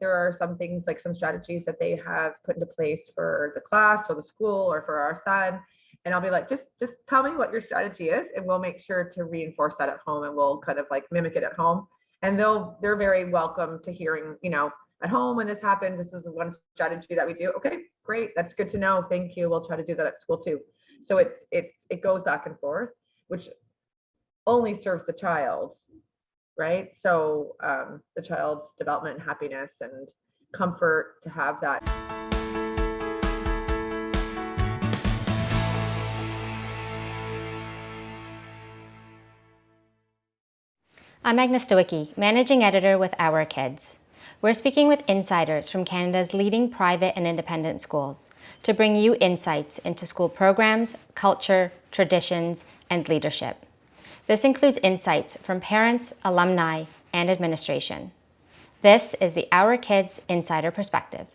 there are some things, like some strategies that they have put into place for the class or the school or for our son. And I'll be like, just tell me what your strategy is, and we'll make sure to reinforce that at home, and we'll kind of like mimic it at home. And they're very welcome to hearing, at home, when this happens, this is one strategy that we do. Okay, great. That's good to know. Thank you. We'll try to do that at school too. So it goes back and forth, which only serves the child, right? So the child's development and happiness and comfort to have that. I'm Agnes Stowicki, Managing Editor with Our Kids. We're speaking with insiders from Canada's leading private and independent schools to bring you insights into school programs, culture, traditions, and leadership. This includes insights from parents, alumni, and administration. This is the Our Kids Insider Perspective.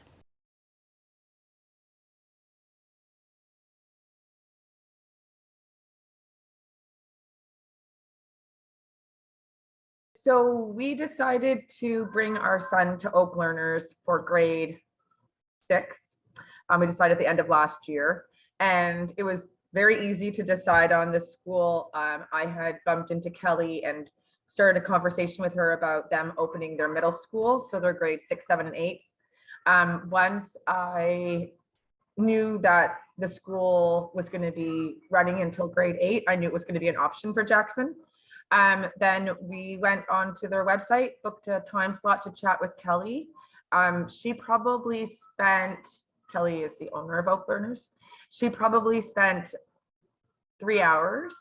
So we decided to bring our son to Oak Learners for grade 6. We decided at the end of last year, and it was very easy to decide on this school. I had bumped into Kelly and started a conversation with her about them opening their middle school, so their grade 6, 7, and 8. Once I knew that the school was going to be running until grade 8, I knew it was going to be an option for Jackson. Then we went onto their website, booked a time slot to chat with Kelly. She probably spent, Kelly is the owner of Oak Learners. She probably spent 3 hours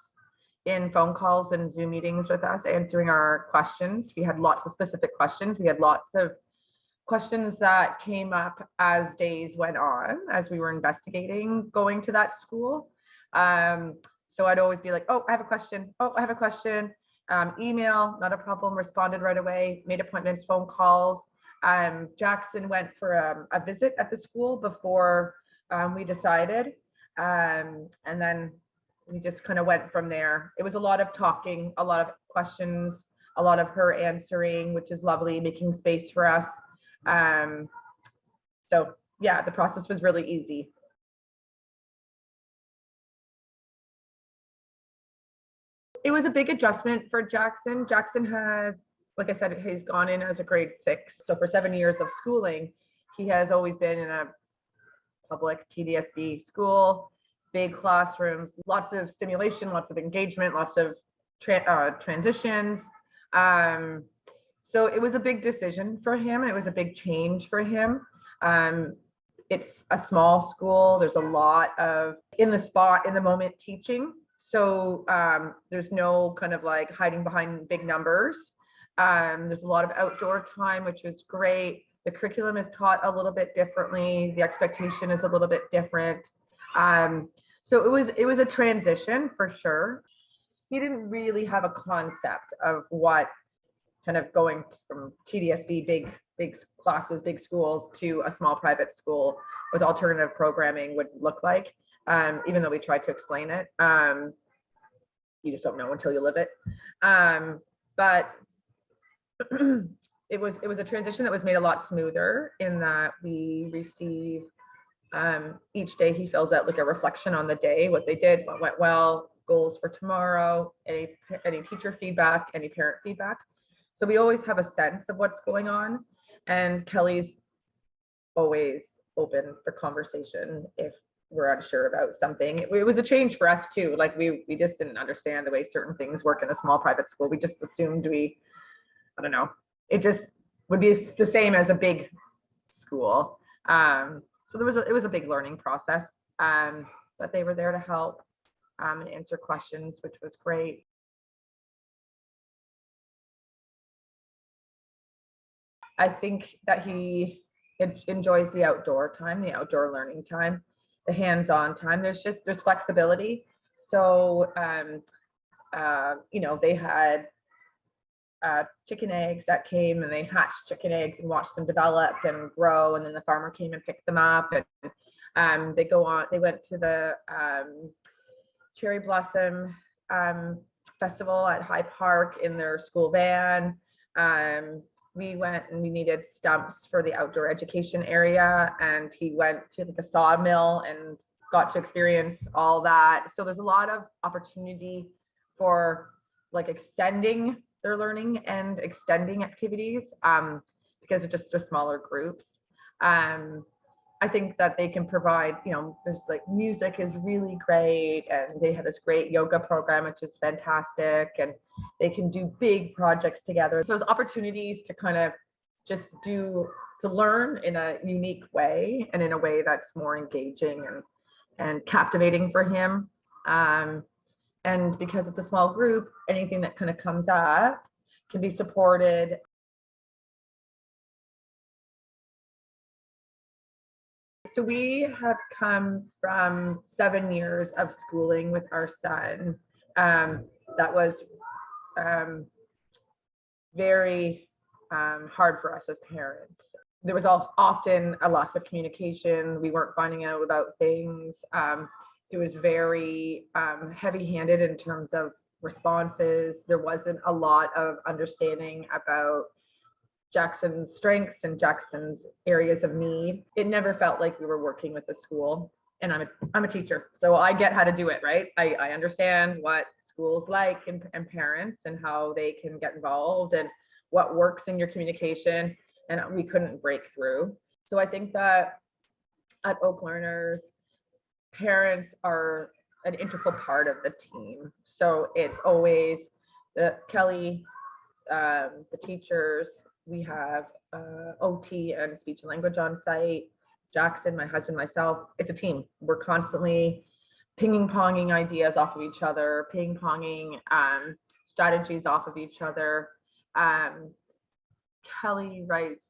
in phone calls and Zoom meetings with us, answering our questions. We had lots of specific questions. We had lots of questions that came up as days went on, as we were investigating going to that school. So I'd always be like, oh, I have a question. Oh, I have a question. Email, not a problem, responded right away, made appointments, phone calls. Jackson went for a visit at the school before we decided. And then we just kind of went from there. It was a lot of talking, a lot of questions, a lot of her answering, which is lovely, making space for us. So yeah, the process was really easy. It was a big adjustment for Jackson. Jackson has, like I said, he's gone in as a grade 6. So for 7 years of schooling, he has always been in a public TDSB school, big classrooms, lots of stimulation, lots of engagement, lots of transitions. So it was a big decision for him. It was a big change for him. It's a small school. There's a lot of in the moment teaching. So there's no kind of like hiding behind big numbers. There's a lot of outdoor time, which is great. The curriculum is taught a little bit differently. The expectation is a little bit different. So it was a transition for sure. He didn't really have a concept of what kind of going from TDSB, big classes, big schools, to a small private school with alternative programming would look like. Even though we tried to explain it, you just don't know until you live it. But it was a transition that was made a lot smoother in that we receive each day he fills out like a reflection on the day, what they did, what went well, goals for tomorrow, any teacher feedback, any parent feedback. So we always have a sense of what's going on, and Kelly's always open for conversation if we're unsure about something. It was a change for us too. Like we just didn't understand the way certain things work in a small private school. We just assumed I don't know, it just would be the same as a big school. So it was a big learning process, but they were there to help and answer questions, which was great. I think that he enjoys the outdoor time, the outdoor learning time, the hands-on time. There's flexibility. So, they had chicken eggs that came, and they hatched chicken eggs and watched them develop and grow. And then the farmer came and picked them up, and they went to the cherry blossom festival at High Park in their school van. we went and we needed stumps for the outdoor education area, and he went to the sawmill and got to experience all that. So there's a lot of opportunity for like extending their learning and extending activities because of just smaller groups. I think that they can provide, there's like music is really great, and they have this great yoga program, which is fantastic, and they can do big projects together. So there's opportunities to kind of just to learn in a unique way and in a way that's more engaging and captivating for him. And because it's a small group, anything that kind of comes up can be supported. So we have come from 7 years of schooling with our son. That was very hard for us as parents. There was often a lack of communication. We weren't finding out about things. It was very heavy-handed in terms of responses. There wasn't a lot of understanding about Jackson's strengths and Jackson's areas of need. It never felt like we were working with the school. And I'm a teacher, so I get how to do it, right? I understand what schools like and parents and how they can get involved and what works in your communication, and we couldn't break through. So I think that at Oak Learners, parents are an integral part of the team. So it's always Kelly, the teachers, we have OT and speech and language on site, Jackson, my husband, myself. It's a team. We're constantly ping-ponging ideas off of each other, ping-ponging strategies off of each other. Kelly writes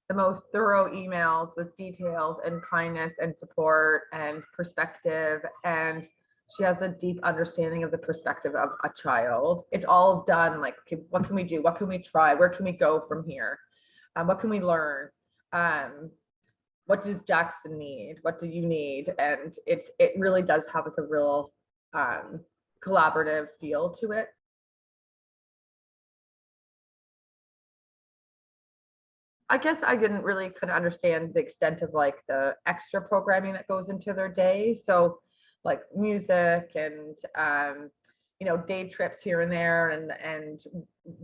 the most thorough emails with details and kindness and support and perspective, and she has a deep understanding of the perspective of a child. It's all done like, okay, what can we do? What can we try? Where can we go from here? What can we learn? What does Jackson need? What do you need? And it really does have like a real collaborative feel to it. I guess I didn't really kind of understand the extent of like the extra programming that goes into their day. So like music and day trips here and there, and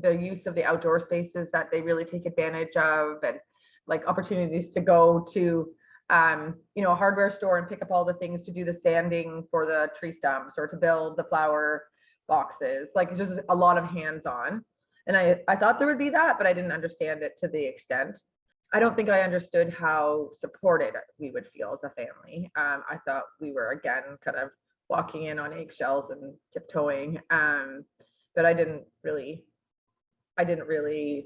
the use of the outdoor spaces that they really take advantage of, and like opportunities to go to a hardware store and pick up all the things to do the sanding for the tree stumps or to build the flower boxes. Like just a lot of hands-on. And I thought there would be that, but I didn't understand it to the extent. I don't think I understood how supported we would feel as a family. I thought we were, again, kind of walking in on eggshells and tiptoeing, but I didn't really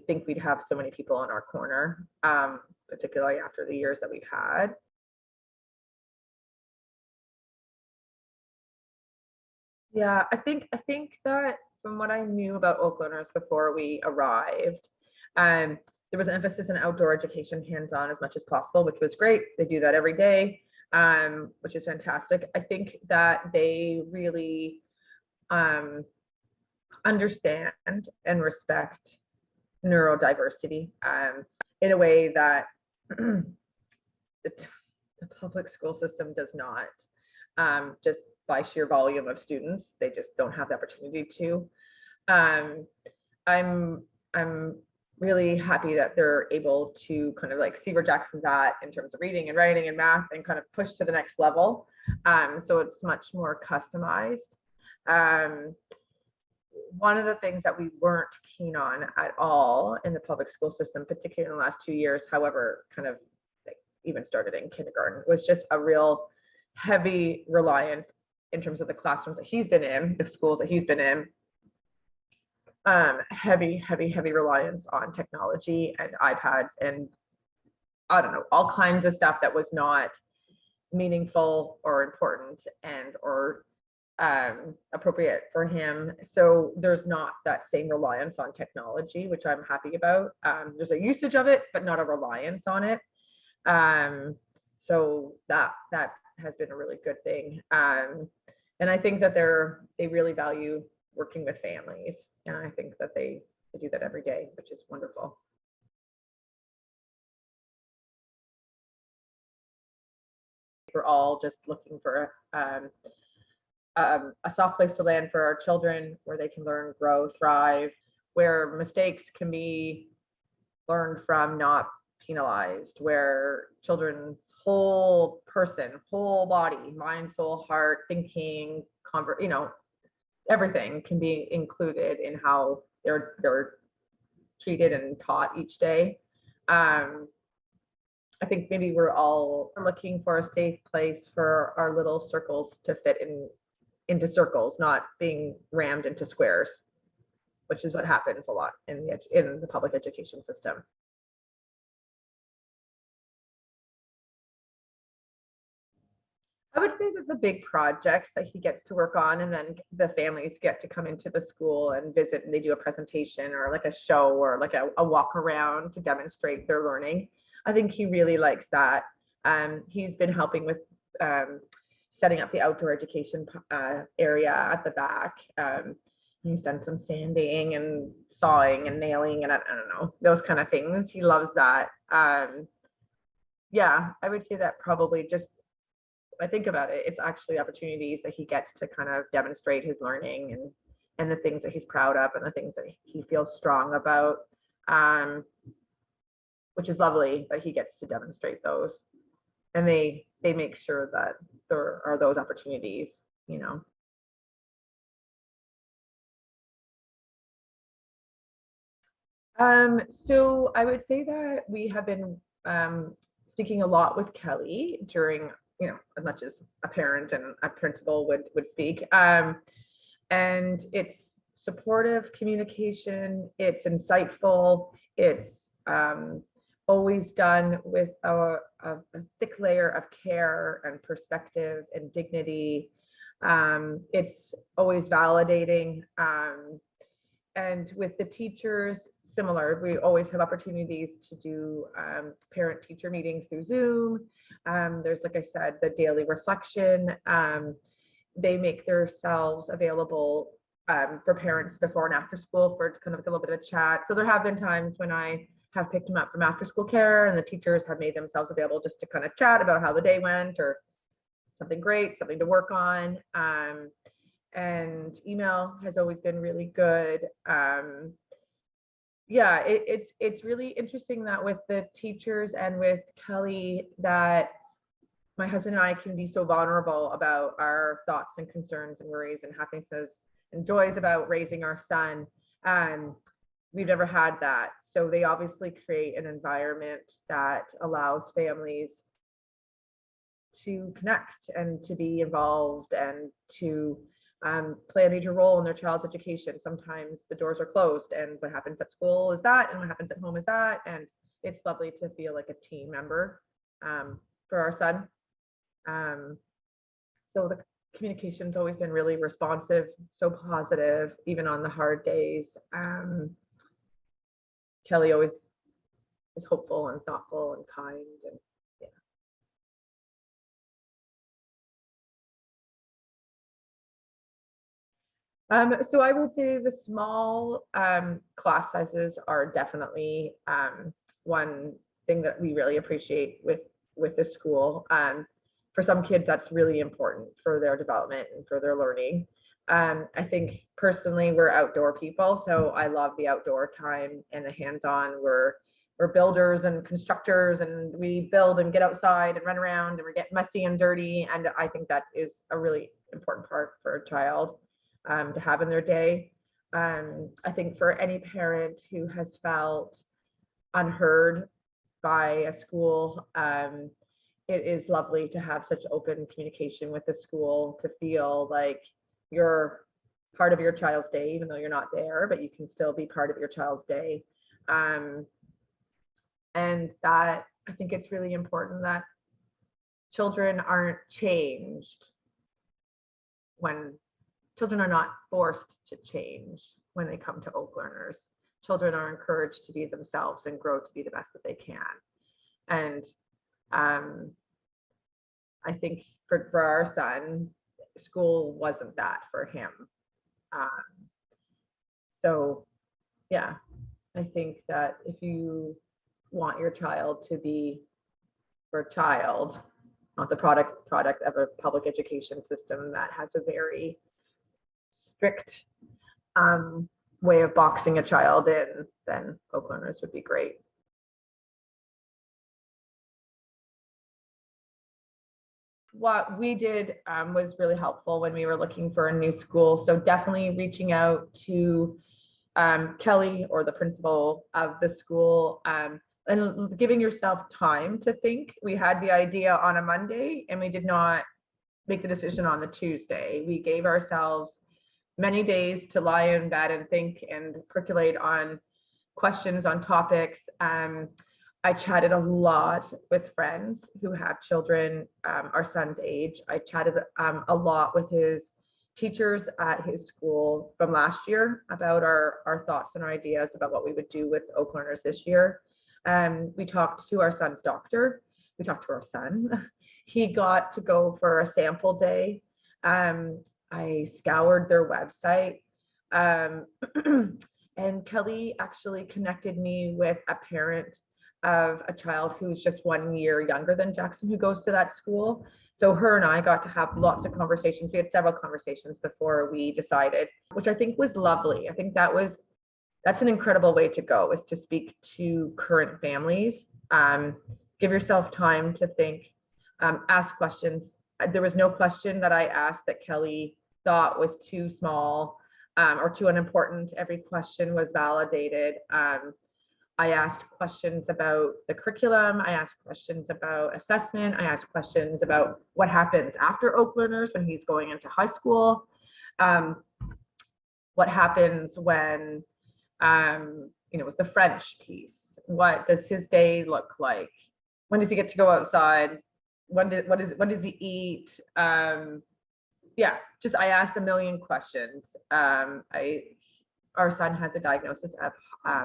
think we'd have so many people in our corner, particularly after the years that we've had. Yeah, I think that from what I knew about Oak Learners before we arrived, there was an emphasis in outdoor education, hands-on as much as possible, which was great. They do that every day, which is fantastic. I think that they really understand and respect neurodiversity in a way that the public school system does not, just by sheer volume of students. They just don't have the opportunity to. I'm really happy that they're able to kind of like see where Jackson's at in terms of reading and writing and math and kind of push to the next level. So it's much more customized. One of the things that we weren't keen on at all in the public school system, particularly in the last 2 years, however, kind of like even started in kindergarten, was just a real heavy reliance in terms of the classrooms that he's been in, the schools that he's been in, heavy reliance on technology and iPads and I don't know, all kinds of stuff that was not meaningful or important and or appropriate for him. So there's not that same reliance on technology, which I'm happy about. There's a usage of it, but not a reliance on it. So that has been a really good thing. And I think that they really value working with families. And I think that they to do that every day, which is wonderful. We're all just looking for a soft place to land for our children, where they can learn, grow, thrive, where mistakes can be learned from, not penalized, where children's whole person, whole body, mind, soul, heart, thinking, everything can be included in how they're treated and taught each day. I think maybe we're all looking for a safe place for our little circles to fit into circles, not being rammed into squares, which is what happens a lot in the public education system. I would say that the big projects that he gets to work on, and then the families get to come into the school and visit, and they do a presentation or like a show or like a walk around to demonstrate their learning. I think he really likes that. He's been helping with setting up the outdoor education area at the back. He's done some sanding and sawing and nailing and I don't know, those kind of things. He loves that. Yeah, I would say that probably just, I think about it, it's actually opportunities that he gets to kind of demonstrate his learning and the things that he's proud of and the things that he feels strong about, which is lovely that he gets to demonstrate those. And they make sure that there are those opportunities, you know. So I would say that we have been speaking a lot with Kelly during, you know, as much as a parent and a principal would speak. And it's supportive communication, it's insightful, it's always done with a thick layer of care and perspective and dignity. It's always validating. And with the teachers, similar, we always have opportunities to do parent-teacher meetings through Zoom. There's, like I said, the daily reflection. They make themselves available for parents before and after school for kind of like a little bit of chat. So there have been times when I have picked them up from after school care and the teachers have made themselves available just to kind of chat about how the day went or something great, something to work on. And email has always been really good. Yeah, it's really interesting that with the teachers and with Kelly, that my husband and I can be so vulnerable about our thoughts and concerns and worries and happinesses and joys about raising our son. We've never had that. So they obviously create an environment that allows families to connect and to be involved and to play a major role in their child's education. Sometimes the doors are closed and what happens at school is that, and what happens at home is that. And it's lovely to feel like a team member for our son. So the communication's always been really responsive, so positive, even on the hard days. Kelly always is hopeful and thoughtful and kind, and so I would say the small class sizes are definitely one thing that we really appreciate with the school. For some kids, that's really important for their development and for their learning. I think personally, we're outdoor people, so I love the outdoor time and the hands-on. We're builders and constructors, and we build and get outside and run around and we get messy and dirty. And I think that is a really important part for a child to have in their day. I think for any parent who has felt unheard by a school, it is lovely to have such open communication with the school, to feel like you're part of your child's day, even though you're not there, but you can still be part of your child's day. And that, I think it's really important that children aren't changed when children are not forced to change when they come to Oak Learners. Children are encouraged to be themselves and grow to be the best that they can. And I think for our son, school wasn't that for him. So yeah, I think that if you want your child to be your child, not the product of a public education system that has a very strict way of boxing a child in, then Oak Learners would be great. What we did was really helpful when we were looking for a new school. So definitely reaching out to Kelly or the principal of the school and giving yourself time to think. We had the idea on a Monday and we did not make the decision on the Tuesday. We gave ourselves many days to lie in bed and think and percolate on questions, on topics. I chatted a lot with friends who have children our son's age. I chatted a lot with his teachers at his school from last year about our thoughts and our ideas about what we would do with Oak Learners this year. We talked to our son's doctor. We talked to our son. He got to go for a sample day. I scoured their website. And Kelly actually connected me with a parent of a child who's just 1 year younger than Jackson who goes to that school. So her and I got to have lots of conversations. We had several conversations before we decided, which I think was lovely. I think that's an incredible way to go, is to speak to current families. Give yourself time to think, ask questions. There was no question that I asked that Kelly thought was too small or too unimportant. Every question was validated. I asked questions about the curriculum. I asked questions about assessment. I asked questions about what happens after Oak Learners when he's going into high school. What happens when, with the French piece, what does his day look like? When does he get to go outside? What does he eat? I asked a million questions. Our son has a diagnosis of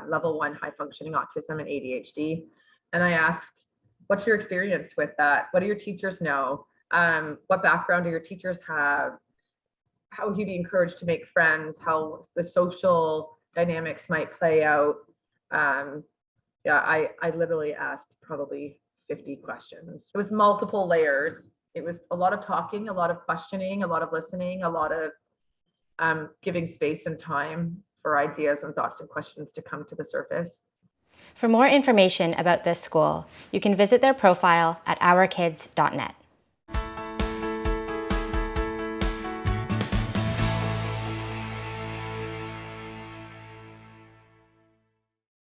level 1 high functioning autism and ADHD. And I asked, what's your experience with that? What do your teachers know? What background do your teachers have? How would you be encouraged to make friends? How the social dynamics might play out? I literally asked probably 50 questions. It was multiple layers. It was a lot of talking, a lot of questioning, a lot of listening, a lot of giving space and time for ideas and thoughts and questions to come to the surface. For more information about this school, you can visit their profile at ourkids.net.